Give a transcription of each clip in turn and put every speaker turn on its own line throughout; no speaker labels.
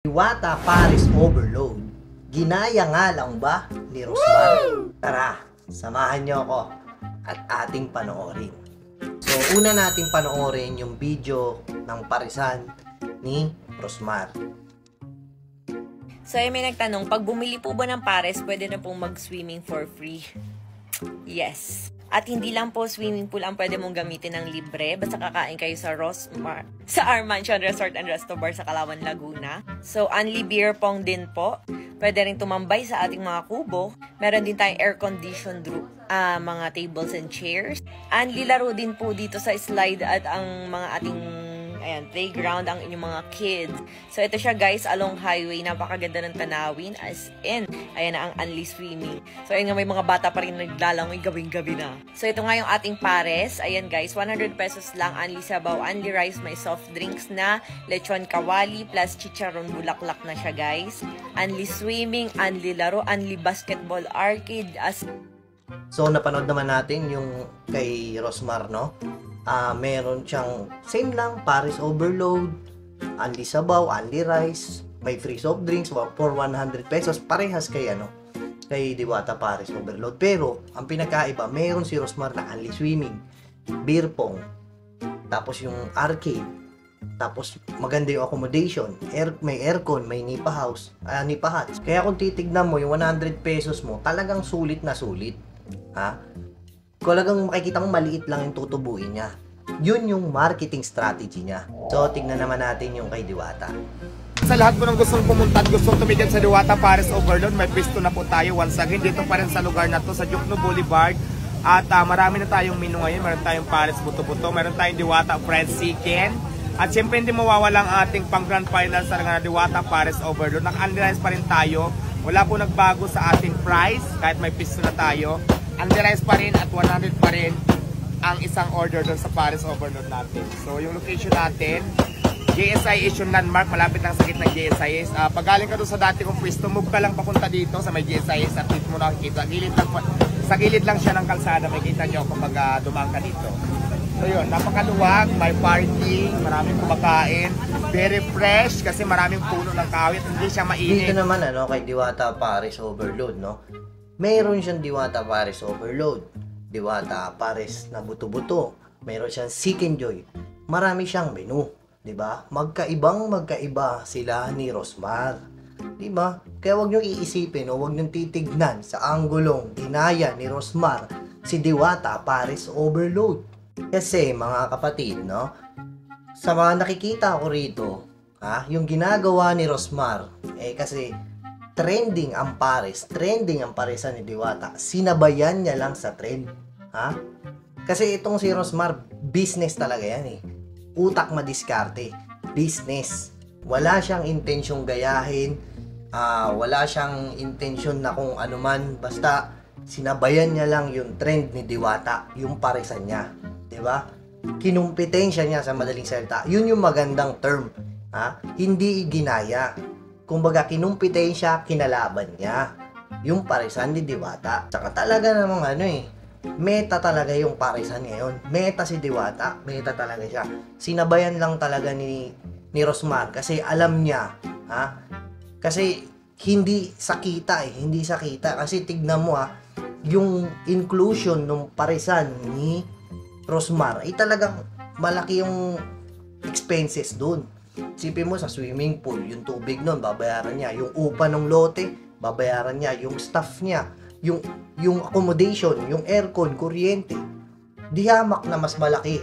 Diwata Paris Overload. Ginaya nga lang ba ni Rosmar? Tara, samahan niyo ako at ating panoorin. So, una nating panoorin yung video ng parisan ni Rosmar.
So, may nagtanong, pag bumili po ba ng pares, pwede na pong mag-swimming for free? Yes. At hindi lang po swimming pool ang pwede mong gamitin ng libre. Basta kakain kayo sa Rosmar, sa Our Mansion Resort and Resto Bar sa Calauan, Laguna. So, only beer pong din po. Pwede rin tumambay sa ating mga kubo. Meron din tayong air-conditioned mga tables and chairs. Only laro din po dito sa slide at ang mga ating playground ang inyong mga kids. So, ito siya guys, along highway. Napakaganda ng tanawin. As in, ayan na ang Unli Swimming. So, ayan nga, may mga bata pa rin naglalangoy gabing-gabi na. So, ito nga yung ating pares. Ayan guys, 100 pesos lang. Unli sabaw, unli rice, may soft drinks na. Lechon kawali, plus chicharon bulaklak na siya guys. Unli swimming, unli laro, unli basketball arcade.
So, napanood naman natin yung kay Rosmar, no? Meron siyang same lang, Paris Overload, unli sabaw, unli rice, may free soft drinks for 100 pesos, parehas kay kay Diwata Paris Overload. Pero ang pinakaiba, meron si Rosmar na unli swimming, beer pong, tapos yung arcade, tapos maganda yung accommodation, may aircon, may nipa house, nipa huts. Kaya kung titignan mo yung 100 pesos mo, talagang sulit na sulit. Talagang makikita mo maliit lang yung tutubuin niya. Yun yung marketing strategy niya. So, tignan naman natin yung kay Diwata.
Sa lahat po ng gustong pumunta at gustong tumigil sa Diwata Paris Overload, may pwesto na po tayo once again dito pa rin sa lugar na to, sa Jokno Boulevard. At marami na tayong menu ngayon. Meron tayong Paris Buto-Buto, meron tayong Diwata Fried Chicken. At syempre hindi mawawala ang ating pang grand final sa na Diwata Paris Overload. Naka-unrealize pa rin tayo. Wala po nagbago sa ating price kahit may pwesto na tayo. Unrealized pa rin at 100 pa rin ang isang order doon sa Paris Overload natin. So yung location natin, JSI is yung landmark, malapit lang sa gitna ng JSIS. Pag galing ka doon sa dati kong pwesto, move ka lang papunta dito sa may JSIS at dito mo nakikita. Sa gilid lang siya ng kalsada, may kita nyo kapag dumaan ka dito. So yun, napakaluwag, may parking, maraming kumakain, very fresh kasi maraming puno ng kawit, hindi siya mainit.
Dito naman kay Diwata Paris Overload, no? Meron siyang Diwata Paris Overload, Diwata Paris na buto-buto, meron siyang Seek Enjoy. Marami siyang menu, 'di ba? Magkaiba sila ni Rosmar. 'Di ba? Kaya wag niyo iisipin o wag niyo titignan sa anggulong ginaya ni Rosmar si Diwata Paris Overload. Kasi mga kapatid, no? Sa mga nakikita ko rito, yung ginagawa ni Rosmar kasi trending ang parisan ni Diwata. Sinabayan niya lang sa trend. Kasi itong si Rosmar, business talaga yan Utak madiskarte. Business. Wala siyang intensyong gayahin. Wala siyang intensyon na kung ano man. Basta, sinabayan niya lang yung trend ni Diwata. Yung parisan niya. Diba? Kinumpitensya niya sa madaling salita. Yun yung magandang term. Hindi ginaya. Kumbaga, kinumpitensya, kinalaban niya. Yung parisan ni Diwata. Saka talaga namang meta talaga yung parisan ngayon. Meta si Diwata. Meta talaga siya. Sinabayan lang talaga ni Rosmar. Kasi alam niya. Kasi hindi sakita Hindi sakita. Kasi tignan mo yung inclusion ng parisan ni Rosmar ay talagang malaki yung expenses dun. Sipin mo sa swimming pool, yung tubig nun, babayaran niya. Yung upa ng lote, babayaran niya. Yung staff niya, yung accommodation, yung aircon, kuryente. Dihamak na mas malaki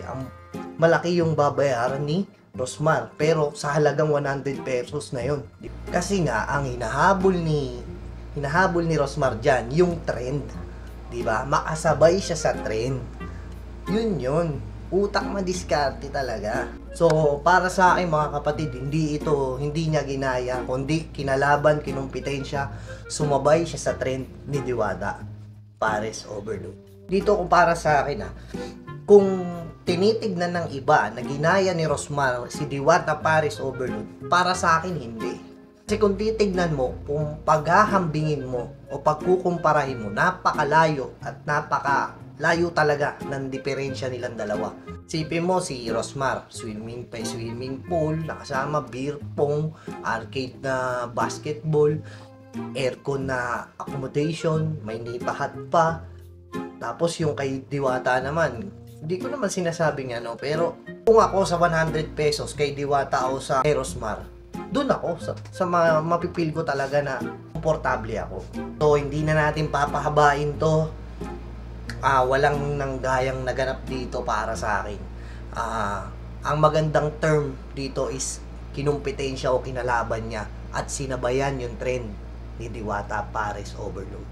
yung babayaran ni Rosmar. Pero sa halagang 100 pesos na yun. Kasi nga, ang hinahabol ni Rosmar dyan, yung trend. Diba? Makasabay siya sa trend. Yun. Utak madiskarte talaga. So, para sa akin mga kapatid, hindi niya ginaya, kundi kinalaban, kinumpitensya, sumabay siya sa trend ni Diwata Paris Overload. Dito kung para sa akin kung tinitignan ng iba na ginaya ni Rosmar si Diwata Paris Overload, para sa akin hindi. Kasi kung titignan mo, kung paghahambingin mo o pagkukumparahin mo, napakalayo at napakalayo talaga ng diferensya nilang dalawa. Sipin mo si Rosmar, swimming pool, nakasama beer pong, arcade na basketball, aircon na accommodation, may nipahat pa. Tapos yung kay Diwata naman, hindi ko naman sinasabing ano, pero kung ako sa 100 pesos kay Diwata o sa Rosmar, doon ako sa mapipil ko talaga na komportable ako. So hindi na natin papahabain to. Walang nanggayang naganap dito para sa akin. Ang magandang term dito is kinumpetensya o kinalaban niya at sinabayan yung trend ni Diwata Pares Overload.